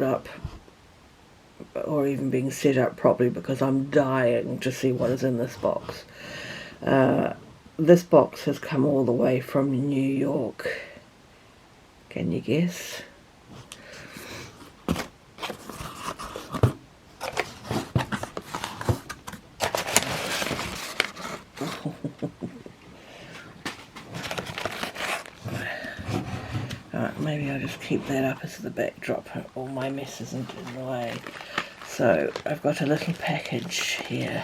up or even being set up properly because I'm dying to see what is in this box. This box has come all the way from New York. Can you guess? Alright, maybe I'll just keep that up as the backdrop. All my mess isn't in the way. So I've got a little package here.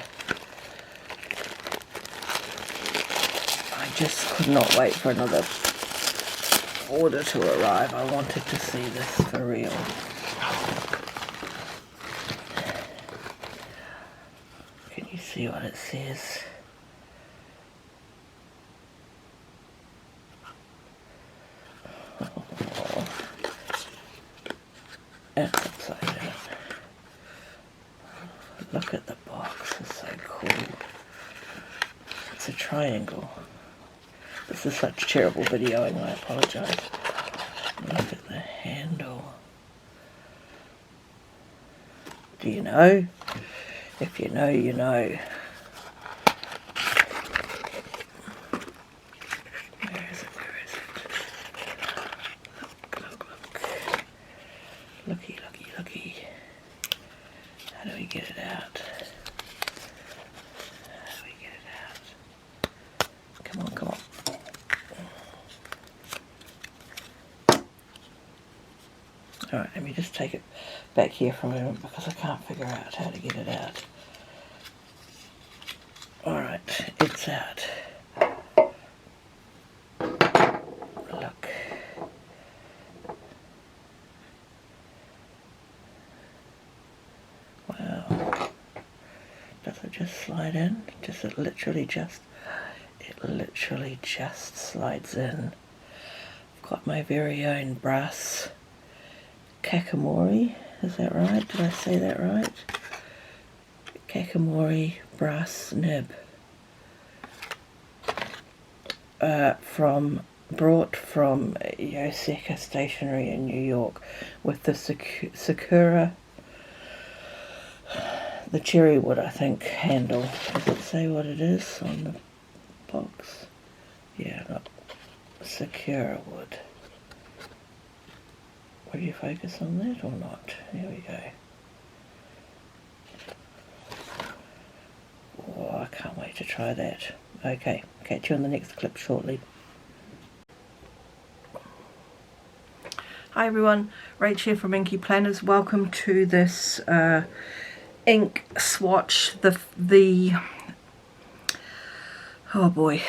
I just could not wait for another order to arrive. I wanted to see this for real. Can you see what it says? It's upside down. Look at the box, it's so cool. It's a triangle. This is such terrible videoing, I apologise. Look at the handle. Do you know? If you know, you know. Where is it? Where is it? Look, look, look. Looky, looky, looky. How do we get it out? How do we get it out? Come on, come on. Alright, let me just take it back here for a moment because I can't figure out how to get it out. Alright, it's out. Look. Wow. Does it just slide in? Does it literally just... It literally just slides in. I've got my very own brass Kakamori, is that right? Did I say that right? Kakamori brass nib. Brought from Yoseka Stationery in New York with the Sakura, the cherry wood, I think, handle. Does it say what it is on the box? Yeah, look, Sakura wood. Will you focus on that or not? There we go. Oh, I can't wait to try that. Okay, catch you on the next clip shortly. Hi everyone, Rach here from Inky Planners. Welcome to this ink swatch. Oh boy.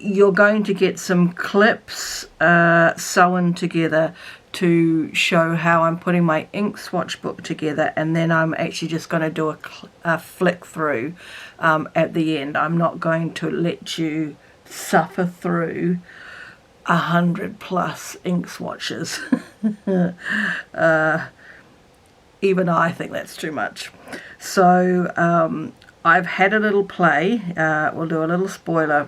You're going to get some clips sewn together to show how I'm putting my ink swatch book together, and then I'm actually just going to do a flick through at the end. I'm not going to let you suffer through 100+ ink swatches. Even I think that's too much. So I've had a little play. We'll do a little spoiler.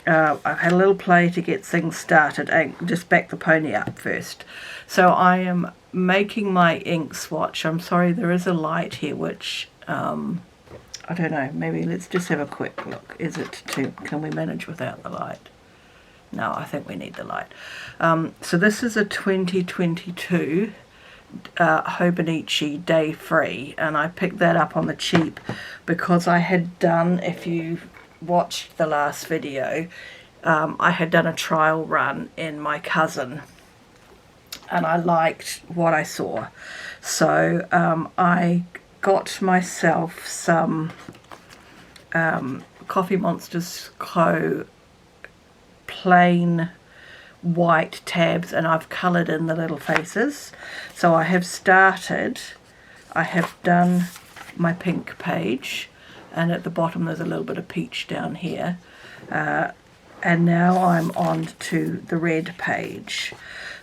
I've had a little play to get things started and just back the pony up first. So I am making my ink swatch. I'm sorry, there is a light here which I don't know, maybe let's just have a quick look. Is it can we manage without the light? No, I think we need the light. So this is a 2022 Hobonichi Day Free, and I picked that up on the cheap because I had done, if you watched the last video, I had done a trial run in my cousin and I liked what I saw. So I got myself some Coffee Monsters Co. plain white tabs, and I've coloured in the little faces. So I have started, I have done my pink page, and at the bottom there's a little bit of peach down here, and now I'm on to the red page.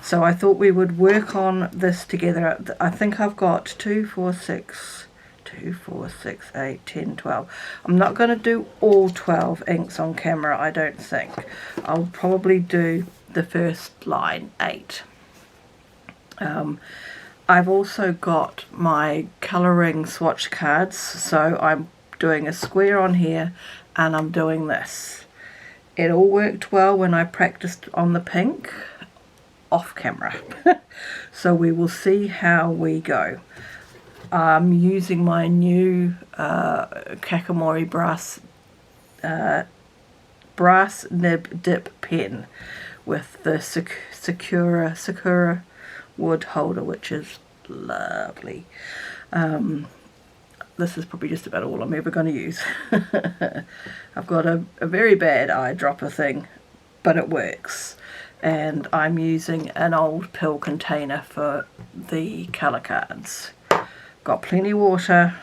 So I thought we would work on this together. I think I've got 2, 4, 6, 8, 10, 12. I'm not going to do all 12 inks on camera, I don't think. I'll probably do the first line, 8. I've also got my colouring swatch cards, so I'm doing a square on here and I'm doing this. It all worked well when I practiced on the pink off camera. So we will see how we go. I'm using my new Kakamori brass nib dip pen with the Sakura wood holder, which is lovely. This is probably just about all I'm ever going to use. I've got a very bad eyedropper thing, but it works. And I'm using an old pill container for the colour cards. Got plenty of water.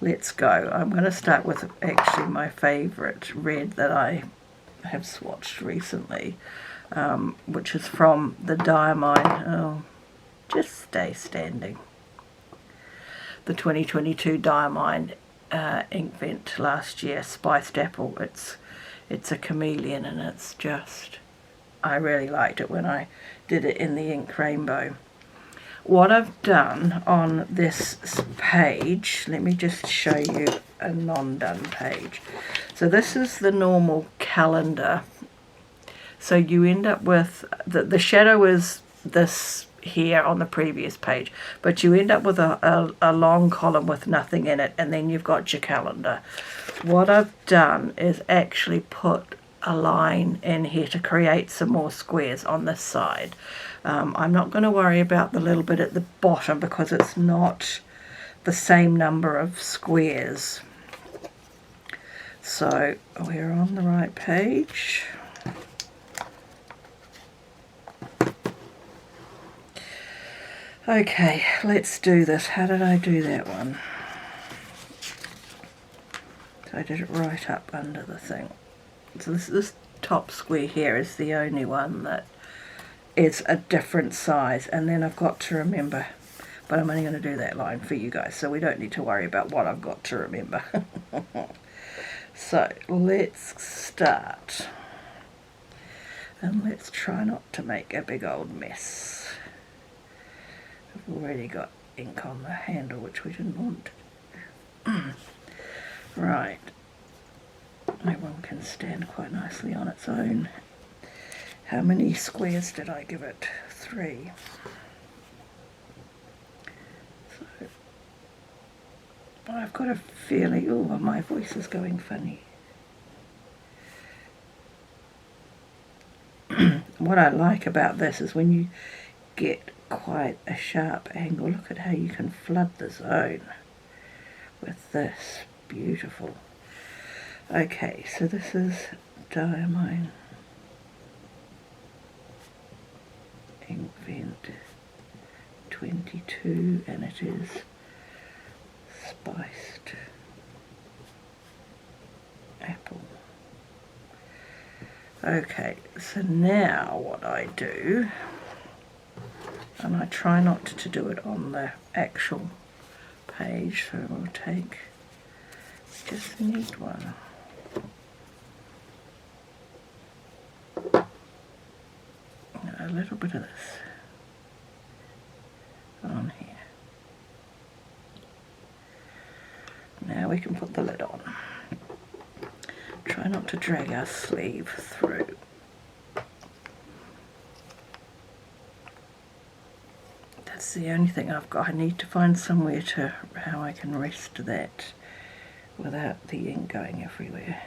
Let's go. I'm going to start with actually my favourite red that I have swatched recently, which is from the Diamine. Oh, just stay standing. The 2022 Diamine ink vent last year, Spiced Apple. It's a chameleon, and it's just, I really liked it when I did it in the ink rainbow. What I've done on this page, let me just show you a non-done page. So this is the normal calendar. So you end up with, the shadow is this here on the previous page, but you end up with a long column with nothing in it, and then you've got your calendar. What I've done is actually put a line in here to create some more squares on this side. I'm not going to worry about the little bit at the bottom because it's not the same number of squares. So we're on the right page. Okay, let's do this. How did I do that one? So I did it right up under the thing. So this top square here is the only one that is a different size, and then I've got to remember, but I'm only going to do that line for you guys, so we don't need to worry about what I've got to remember. So let's start, and let's try not to make a big old mess. I've already got ink on the handle, which we didn't want. Right, that one can stand quite nicely on its own. How many squares did I give it? 3. So I've got a feeling, oh, my voice is going funny. What I like about this is when you get quite a sharp angle, look at how you can flood the zone with this. Beautiful. Okay, so this is Diamine ink vent 22, and it is Spiced Apple. Okay, so now what I do, and I try not to do it on the actual page, so we'll take just need one. A little bit of this on here. Now we can put the lid on. Try not to drag our sleeve through. That's the only thing I've got. I need to find somewhere to how I can rest that without the ink going everywhere.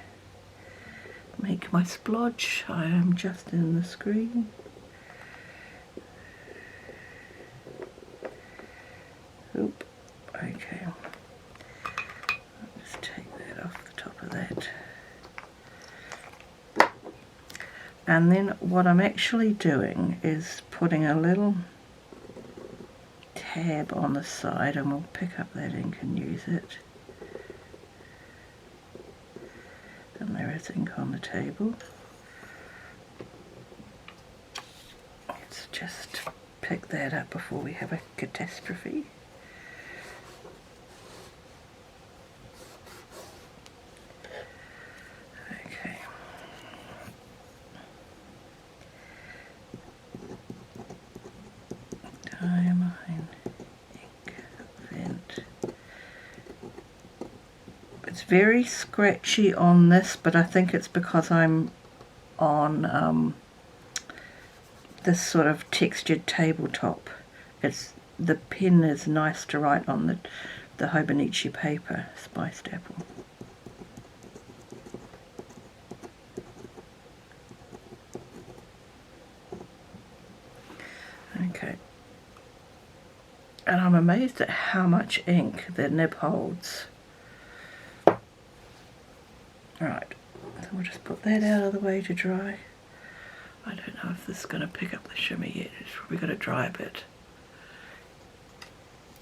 Make my splodge. I am just in the screen. Oop. Okay. I'll just take that off the top of that. And then what I'm actually doing is putting a little tab on the side, and we'll pick up that ink and use it. And there is ink on the table. Let's just pick that up before we have a catastrophe. Okay. It's very scratchy on this, but I think it's because I'm on this sort of textured tabletop. The pen is nice to write on the Hobonichi paper, Spiced Apple. Okay. And I'm amazed at how much ink the nib holds. Right, so we'll just put that out of the way to dry. I don't know if this is going to pick up the shimmer yet. It's probably got to dry a bit.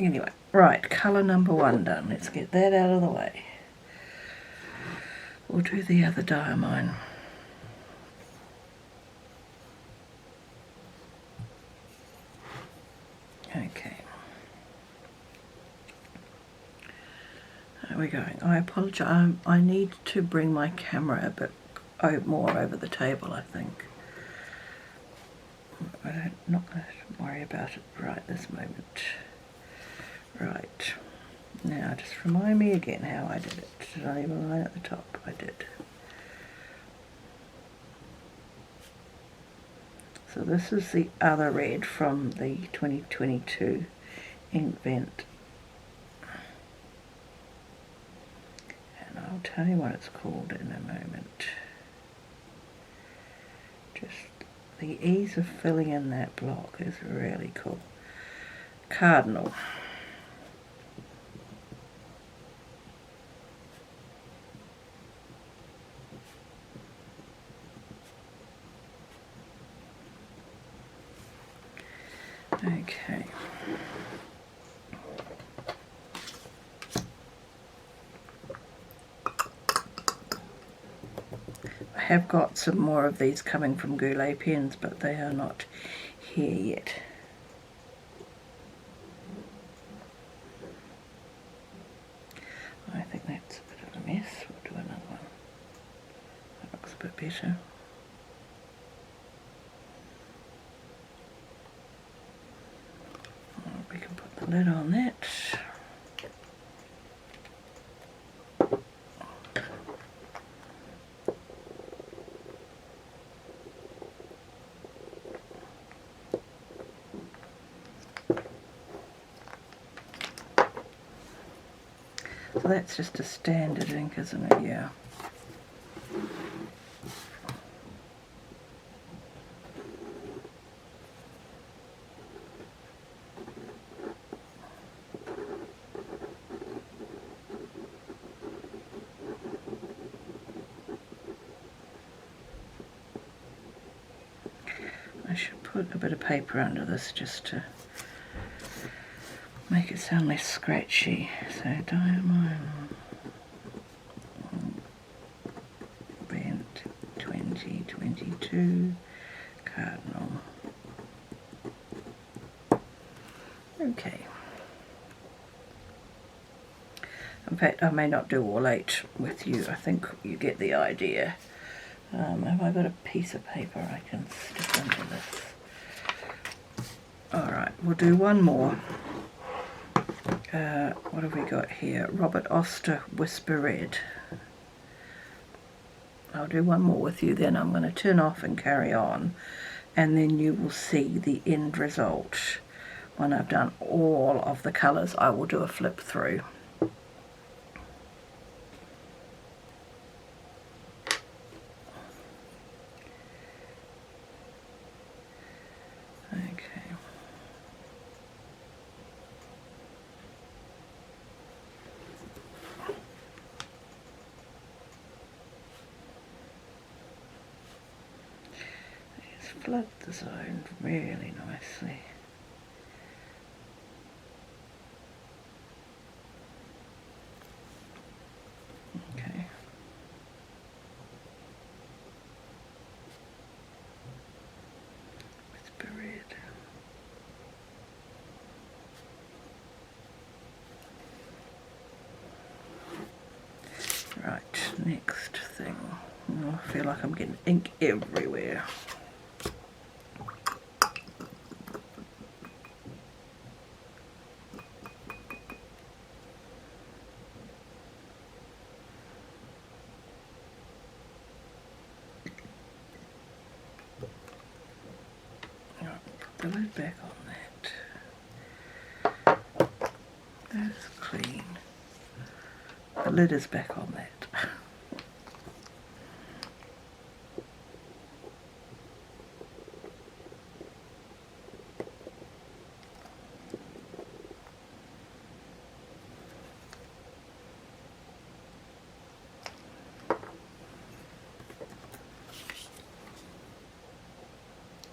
Anyway, right, colour number 1 done. Let's get that out of the way. We'll do the other diamine. Okay. There we go. I apologise. I need to bring my camera a bit more over the table, I think. I'm not going to worry about it right this moment. Right. Now, just remind me again how I did it. Did I leave a line at the top? I did. So this is the other red from the 2022 Inkvent. And I'll tell you what it's called in a moment. Just the ease of filling in that block is really cool. Cardinal. Okay. I have got some more of these coming from Goulet pens, but they are not here yet. I think that's a bit of a mess. We'll do another one. That looks a bit better. We can put the lid on that. So that's just a standard ink, isn't it? Yeah. I should put a bit of paper under this just to make it sound less scratchy. So diamine Bent 2022 Cardinal. Okay. In fact, I may not do all 8 with you. I think you get the idea. Have I got a piece of paper I can stick into this? Alright, we'll do one more. What have we got here? Robert Oster Whisper Red. I'll do one more with you, then I'm going to turn off and carry on, and then you will see the end result. When I've done all of the colours, I will do a flip through. Flood the zone really nicely. Okay. Whisper Red. Right, next thing. Oh, I feel like I'm getting ink everywhere. the lid back on that. That's clean. The lid is back on that.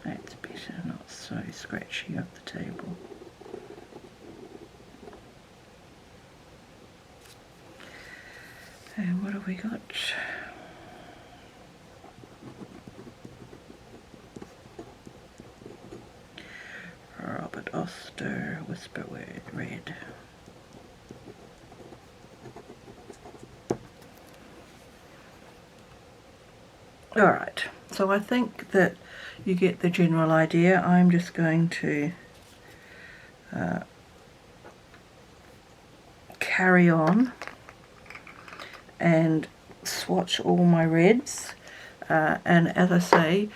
That's better, not so scratchy up the table. And what have we got? Robert Oster, Whisper Red. Alright, so I think that you get the general idea. I'm just going to carry on and swatch all my reds, and as I say,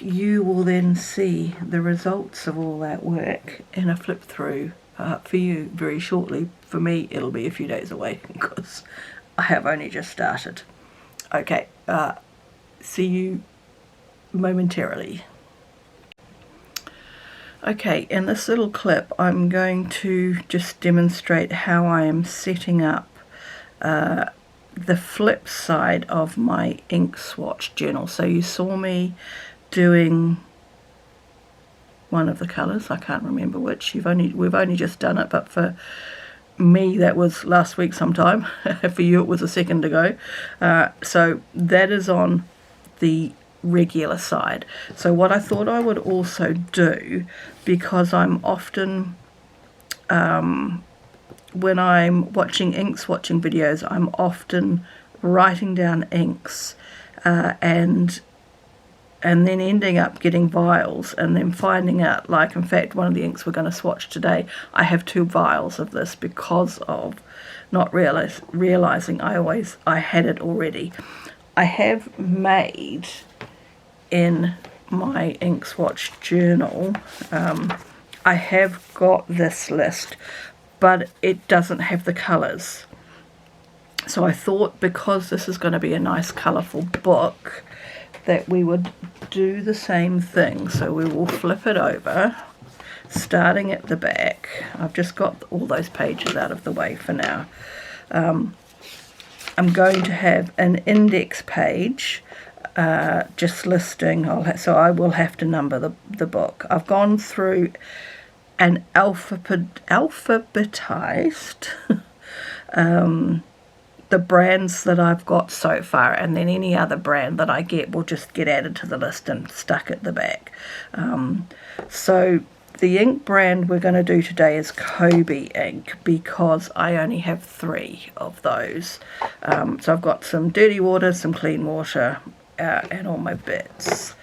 you will then see the results of all that work in a flip through for you very shortly. For me, it'll be a few days away because I have only just started. Okay, see you momentarily. Okay, in this little clip I'm going to just demonstrate how I am setting up the flip side of my ink swatch journal. So you saw me doing one of the colours, I can't remember which. We've only just done it, but for me that was last week sometime. For you it was a second ago. So that is on the regular side. So what I thought I would also do, because I'm often when I'm watching ink swatching videos, I'm often writing down inks and then ending up getting vials and then finding out, like in fact one of the inks we're going to swatch today, I have 2 vials of this because of not realizing I had it already. I have made in my ink swatch journal, I have got this list, but it doesn't have the colours. So I thought, because this is going to be a nice colourful book, that we would do the same thing. So we will flip it over, starting at the back. I've just got all those pages out of the way for now. I'm going to have an index page just listing, so I will have to number the book. I've gone through and alphabetized the brands that I've got so far, and then any other brand that I get will just get added to the list and stuck at the back. So the ink brand we're going to do today is Kobe ink, because I only have 3 of those. So I've got some dirty water, some clean water, and all my bits.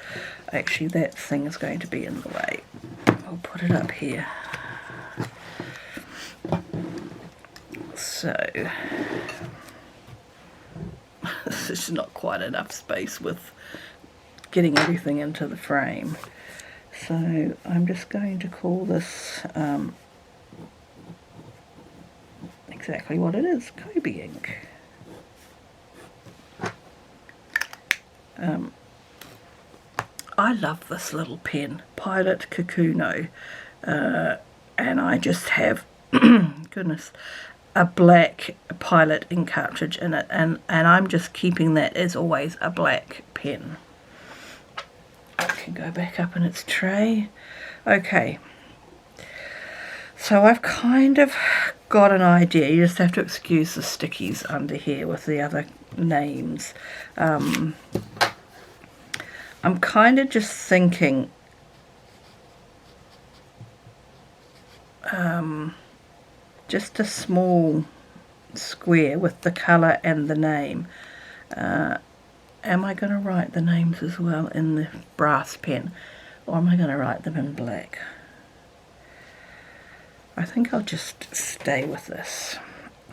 Actually, that thing is going to be in the way. I'll put it up here. So this is not quite enough space with getting everything into the frame. So I'm just going to call this exactly what it is, Kobe ink. I love this little pen, Pilot Kakuno, and I just have, goodness, a black Pilot ink cartridge in it, and I'm just keeping that as always a black pen. I can go back up in its tray. Okay, so I've kind of got an idea. You just have to excuse the stickies under here with the other names. I'm kind of just thinking just a small square with the colour and the name. Am I going to write the names as well in the brass pen, or am I going to write them in black? I think I'll just stay with this.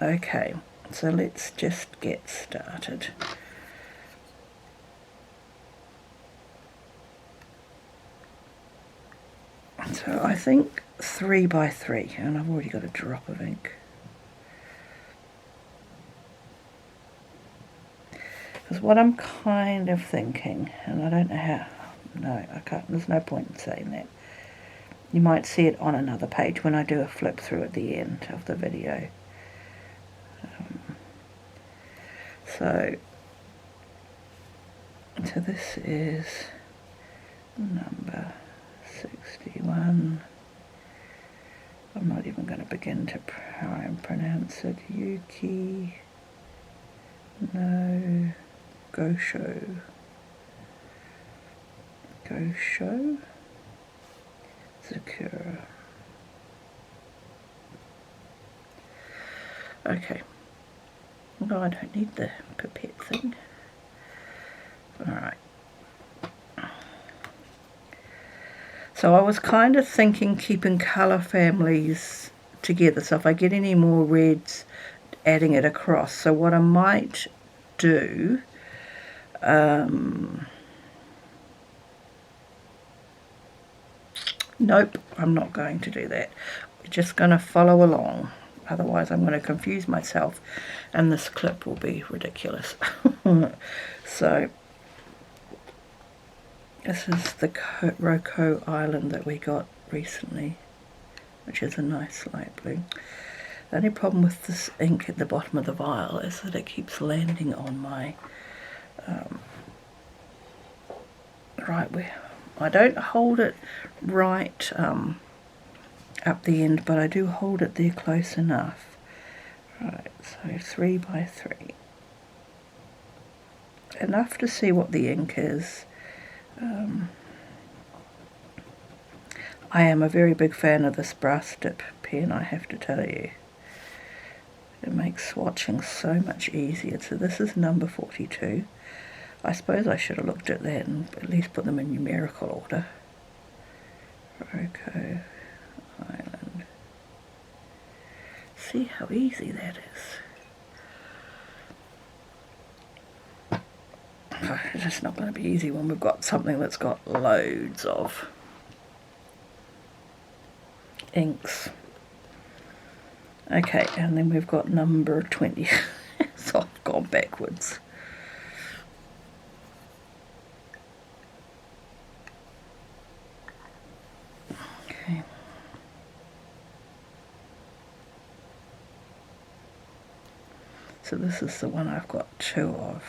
Okay, so let's just get started. So I think 3 by 3, and I've already got a drop of ink. Because what I'm kind of thinking, and I don't know how, no, I can't, there's no point in saying that. You might see it on another page when I do a flip through at the end of the video. So this is number 61. I'm not even going to begin to try and pronounce it. Yuki, no, Gosho, Zakura. Okay. No, I don't need the pipette thing. Alright. So I was kind of thinking keeping colour families together. So if I get any more reds, adding it across. So what I might do, nope, I'm not going to do that. We're just going to follow along. Otherwise I'm going to confuse myself and this clip will be ridiculous. So this is the Roko Island that we got recently, which is a nice light blue. The only problem with this ink at the bottom of the vial is that it keeps landing on my right where I don't hold it right up the end, but I do hold it there close enough. Right, so 3 by 3. Enough to see what the ink is. I am a very big fan of this brass dip pen, I have to tell you. It makes swatching so much easier. So this is number 42. I suppose I should have looked at that and at least put them in numerical order. Roko Island. See how easy that is. It's just not going to be easy when we've got something that's got loads of inks. Okay, and then we've got number 20. So I've gone backwards. Okay. So this is the one I've got 2 of.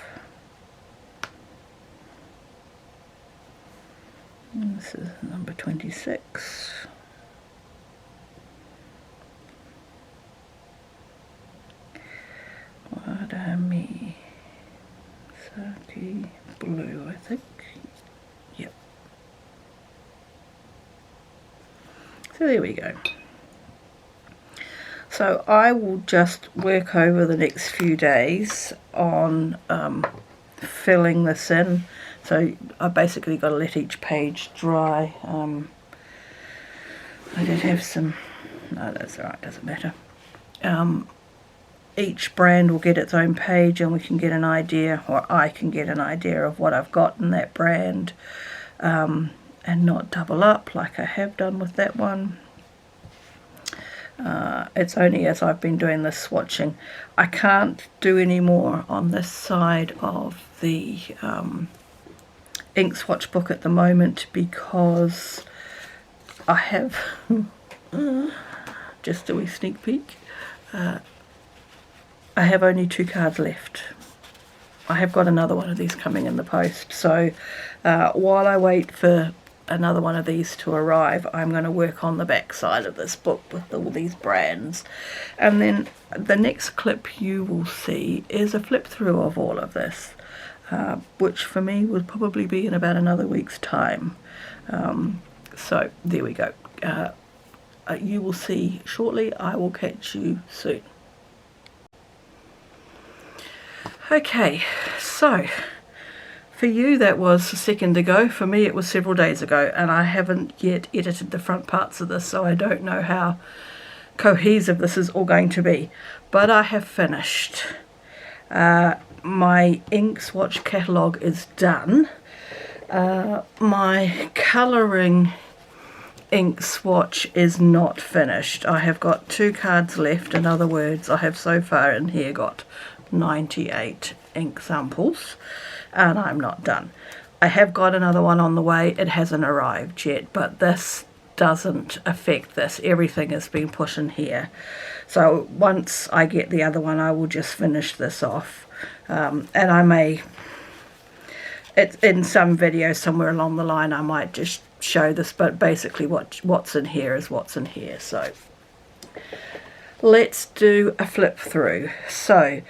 And this is number 26. Wadami Saki blue, I think. Yep. So there we go. So I will just work over the next few days on filling this in. So I basically got to let each page dry. I did have some, no, that's alright, doesn't matter. Each brand will get its own page and we can get an idea, or I can get an idea of what I've got in that brand, and not double up like I have done with that one. It's only as I've been doing this swatching. I can't do any more on this side of the Ink Swatch Book at the moment because I have just a wee sneak peek. I have only 2 cards left. I have got another one of these coming in the post, so while I wait for another one of these to arrive, I'm going to work on the back side of this book with all these brands. And then the next clip you will see is a flip through of all of this, which for me would probably be in about another week's time. So there we go. You will see shortly. I will catch you soon. Okay, so for you that was a second ago. For me it was several days ago, and I haven't yet edited the front parts of this, so I don't know how cohesive this is all going to be. But I have finished. My ink swatch catalogue is done. My colouring ink swatch is not finished. I have got 2 cards left. In other words, I have so far in here got 98 ink samples, and I'm not done. I have got another one on the way. It hasn't arrived yet, but this doesn't affect this. Everything has been put in here. So once I get the other one, I will just finish this off. And I may, in some video somewhere along the line, I might just show this, but basically what's in here is what's in here. So let's do a flip through. So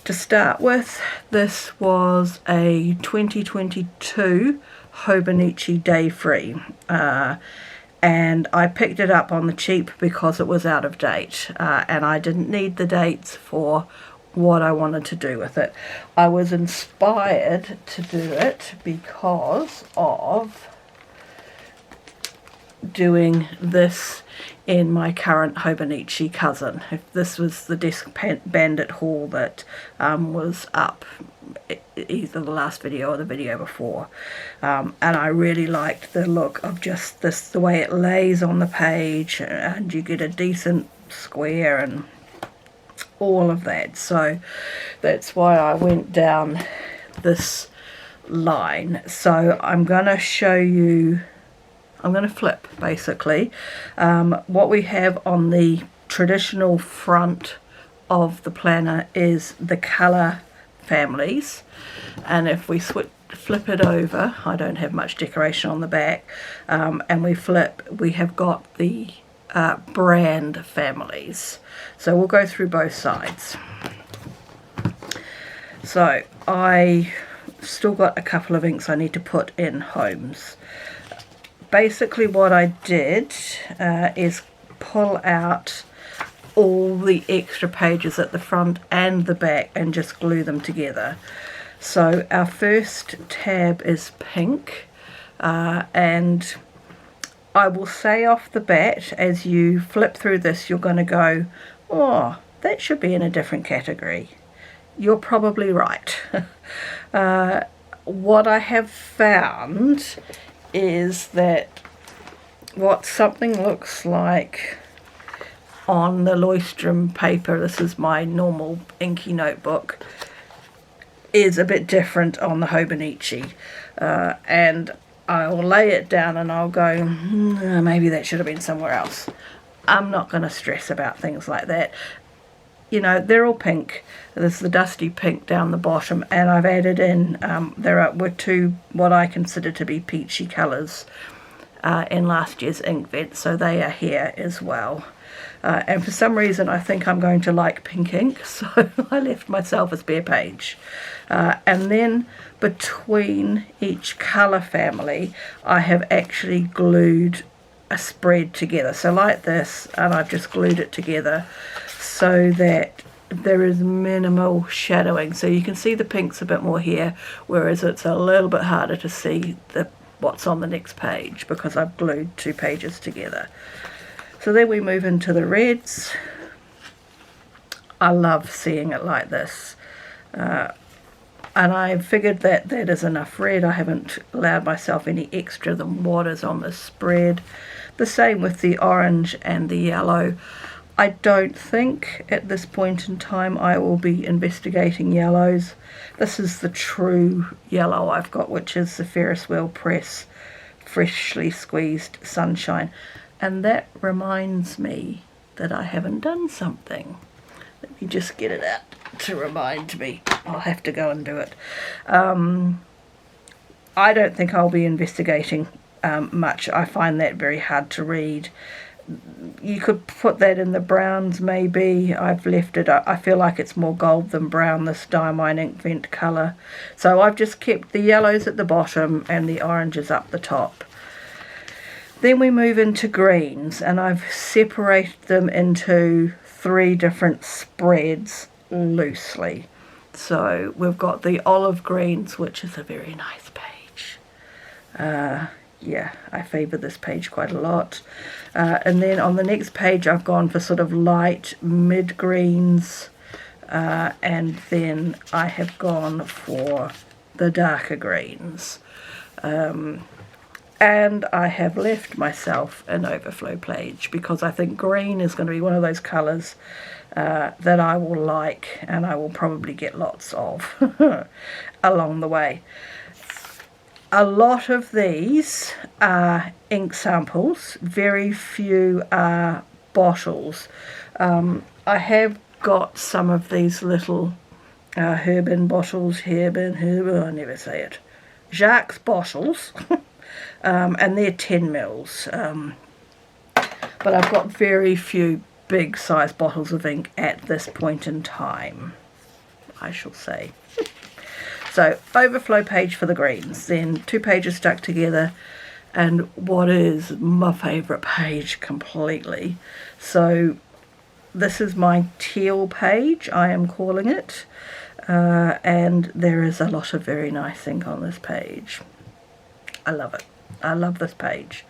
to start with, this was a 2022 Hobonichi Day Free, and I picked it up on the cheap because it was out of date, and I didn't need the dates for what I wanted to do with it. I was inspired to do it because of doing this in my current Hobonichi cousin. If this was the Desk Bandit haul that was up, either the last video or the video before, and I really liked the look of just this, the way it lays on the page, and you get a decent square and all of that. So that's why I went down this line. So I'm going to show you, I'm going to flip basically what we have on the traditional front of the planner is the colour families, and if we flip it over, I don't have much decoration on the back, and we flip, we have got the brand families. So we'll go through both sides. So I still got a couple of inks I need to put in homes. Basically what I did is pull out all the extra pages at the front and the back and just glue them together. So our first tab is pink, and I will say off the bat, as you flip through this, you're going to go, oh, that should be in a different category. You're probably right. What I have found is that what something looks like on the Leuchtturm paper, this is my normal inky notebook, is a bit different on the Hobonichi, and I'll lay it down and I'll go, maybe that should have been somewhere else. I'm not going to stress about things like that. You know, they're all pink. There's the dusty pink down the bottom, and I've added in, were 2 what I consider to be peachy colours in last year's Inkvent, so they are here as well. And for some reason I think I'm going to like pink ink, so I left myself a spare page. And then between each colour family I have actually glued a spread together. So like this, and I've just glued it together so that there is minimal shadowing. So you can see the pinks a bit more here, whereas it's a little bit harder to see what's on the next page because I've glued 2 pages together. So then we move into the reds. I love seeing it like this. And I figured that that is enough red. I haven't allowed myself any extra than what is on this spread. The same with the orange and the yellow. I don't think at this point in time I will be investigating yellows. This is the true yellow I've got, which is the Ferris Wheel Press Freshly Squeezed Sunshine. And that reminds me that I haven't done something. Let me just get it out to remind me. I'll have to go and do it. I don't think I'll be investigating much. I find that very hard to read. You could put that in the browns maybe. I've left it up. I feel like it's more gold than brown, this Diamine Inkvent colour. So I've just kept the yellows at the bottom and the oranges up the top. Then we move into greens, and I've separated them into 3 different spreads loosely. So we've got the olive greens, which is a very nice page. Yeah, I favour this page quite a lot. And then on the next page I've gone for sort of light mid greens, and then I have gone for the darker greens. And I have left myself an overflow page because I think green is going to be one of those colours that I will like, and I will probably get lots of along the way. A lot of these are ink samples, very few are bottles. I have got some of these little Herbin bottles, I never say it, Jacques bottles, and they're 10 mils. But I've got very few big size bottles of ink at this point in time, I shall say. So overflow page for the greens, then 2 pages stuck together, and what is my favourite page completely. So this is my teal page, I am calling it, and there is a lot of very nice ink on this page. I love it. I love this page,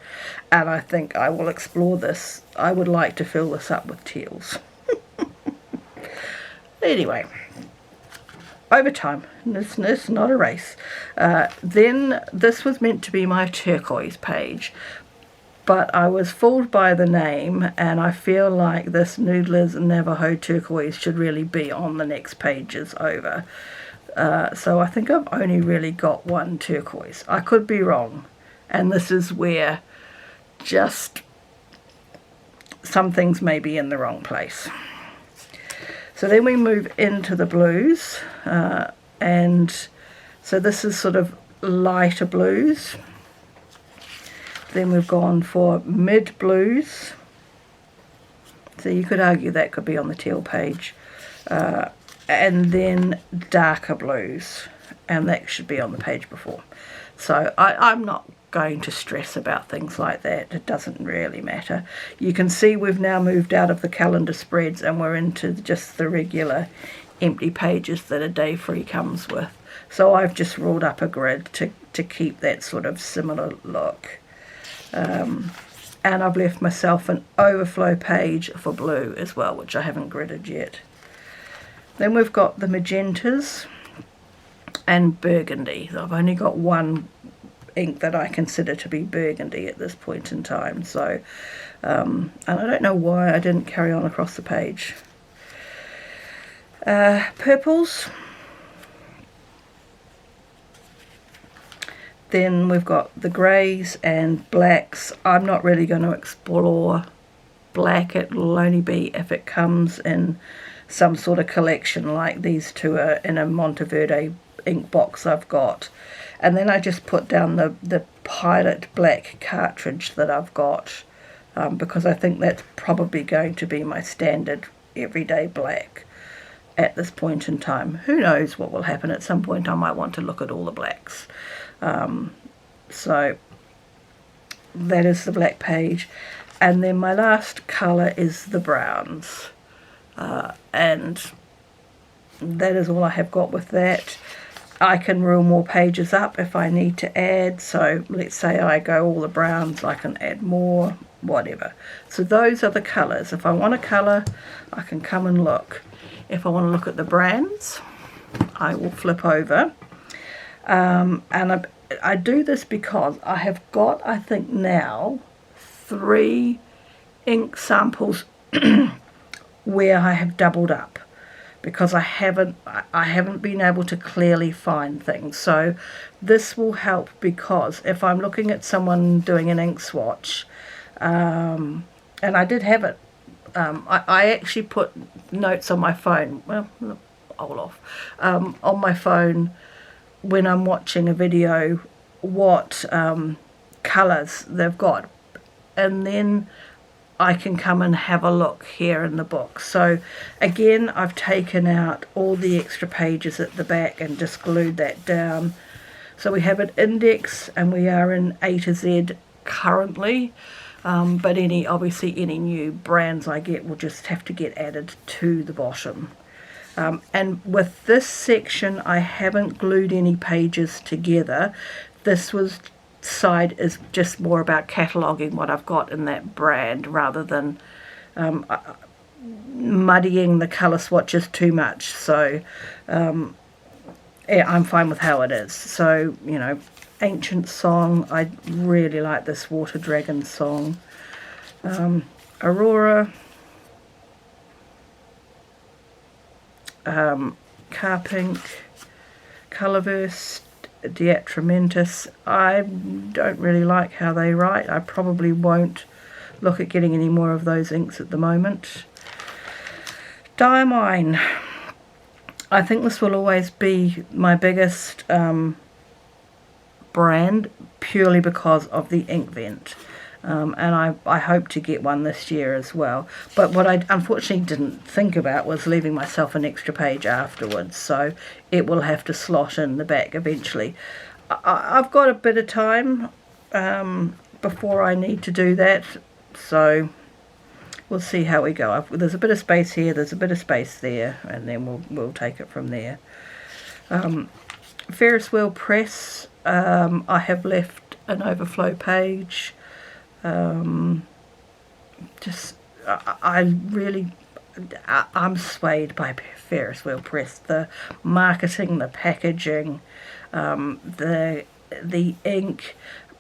and I think I will explore this. I would like to fill this up with teals. Anyway, over time, it's not a race. Then this was meant to be my turquoise page, but I was fooled by the name, and I feel like this Noodler's Navajo turquoise should really be on the next pages over. So I think I've only really got one turquoise. I could be wrong, and this is where just some things may be in the wrong place. So then we move into the blues, and so this is sort of lighter blues. Then we've gone for mid blues, so you could argue that could be on the teal page, and then darker blues, and that should be on the page before. So I'm not going to stress about things like that. It doesn't really matter. You can see we've now moved out of the calendar spreads and we're into just the regular empty pages that a day free comes with. So I've just ruled up a grid to keep that sort of similar look. And I've left myself an overflow page for blue as well, which I haven't gridded yet. Then we've got the magentas and burgundy. I've only got one ink that I consider to be burgundy at this point in time, so and I don't know why I didn't carry on across the page. Purples, then we've got the greys and blacks. I'm not really going to explore black. It will only be if it comes in some sort of collection like these two are in a Monteverde ink box I've got. And then I just put down the Pilot black cartridge that I've got, because I think that's probably going to be my standard everyday black at this point in time. Who knows what will happen? At some point I might want to look at all the blacks. So that is the black page. And then my last colour is the browns. And that is all I have got with that. I can rule more pages up if I need to add, so let's say I go all the browns, I can add more, whatever. So those are the colours. If I want a colour, I can come and look. If I want to look at the brands, I will flip over. And I do this because I have got, I think now, 3 ink samples where I have doubled up, because I haven't been able to clearly find things. So this will help, because if I'm looking at someone doing an ink swatch, and I did have it, I actually put notes on my phone, well, all off, on my phone when I'm watching a video what colours they've got, and then I can come and have a look here in the book. So again, I've taken out all the extra pages at the back and just glued that down. So we have an index, and we are in A to Z currently, but obviously any new brands I get will just have to get added to the bottom. And with this section, I haven't glued any pages together. This side is just more about cataloguing what I've got in that brand, rather than muddying the colour swatches too much. So yeah, I'm fine with how it is. So, you know, Ancient Song. I really like this Water Dragon song. Aurora. Carpink. Colorverse. Diatramentis. I don't really like how they write. I probably won't look at getting any more of those inks at the moment. Diamine. I think this will always be my biggest brand, purely because of the ink vent. And I hope to get one this year as well. But what I unfortunately didn't think about was leaving myself an extra page afterwards, so it will have to slot in the back eventually. I've got a bit of time before I need to do that, so we'll see how we go. There's a bit of space here, there's a bit of space there, and then we'll take it from there. Ferris Wheel Press, I have left an overflow page. I'm swayed by Ferris Wheel Press. The marketing, the packaging, the ink.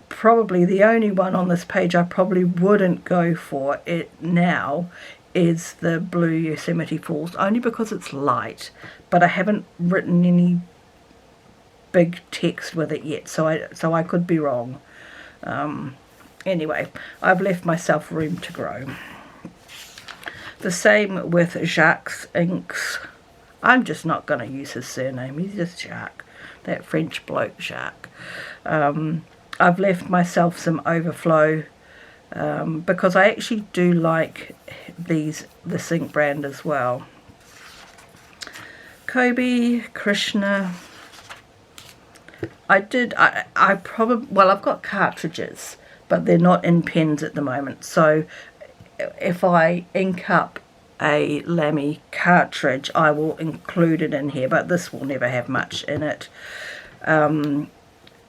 Probably the only one on this page I probably wouldn't go for it now is the Blue Yosemite Falls, only because it's light, but I haven't written any big text with it yet, so I could be wrong. Anyway, I've left myself room to grow. The same with Jacques Inks. I'm just not going to use his surname. He's just Jacques. That French bloke, Jacques. I've left myself some overflow because I actually do like this ink brand as well. Kobe, Krishna. I've got cartridges, but they're not in pens at the moment, so if I ink up a Lamy cartridge I will include it in here, but this will never have much in it.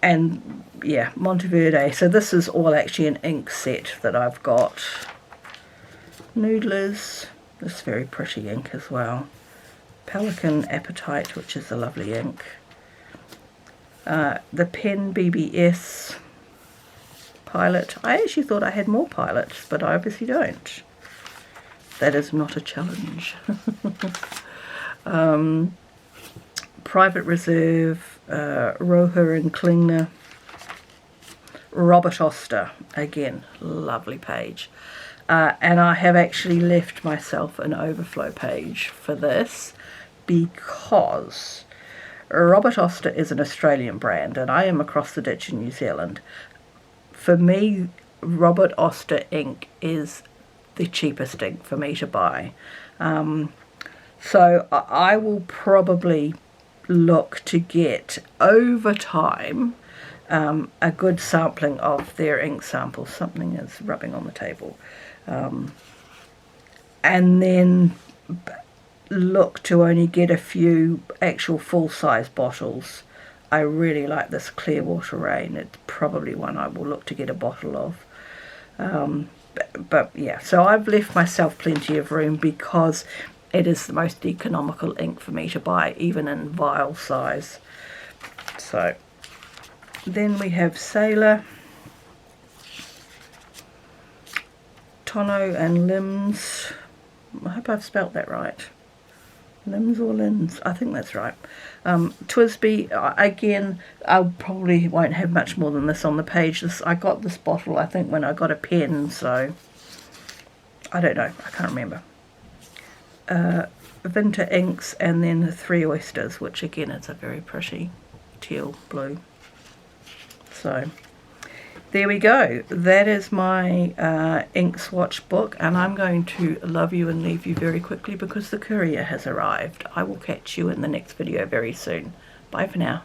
And yeah, Monteverde. So this is all actually an ink set that I've got. Noodlers, this very pretty ink as well. Pelican Appetite, which is a lovely ink. The Pen BBS. Pilot. I actually thought I had more pilots, but I obviously don't. That is not a challenge. Private Reserve, Roher and Klingner. Robert Oster, again, lovely page. And I have actually left myself an overflow page for this because Robert Oster is an Australian brand and I am across the ditch in New Zealand. For me, Robert Oster ink is the cheapest ink for me to buy. So I will probably look to get, over time, a good sampling of their ink samples. Something is rubbing on the table. And then look to only get a few actual full-size bottles. I really like this Clearwater Rain. It's probably one I will look to get a bottle of. But yeah, so I've left myself plenty of room because it is the most economical ink for me to buy, even in vial size. So then we have Sailor, Tono and Limbs. I hope I've spelt that right. Limbs or Limbs? I think that's right. Twisby, again, I probably won't have much more than this on the page. I got this bottle, I think, when I got a pen, so I don't know. I can't remember. Winter Inks, and then the Three Oysters, which again is a very pretty teal blue. So there we go. That is my ink swatch book, and I'm going to love you and leave you very quickly because the courier has arrived. I will catch you in the next video very soon. Bye for now.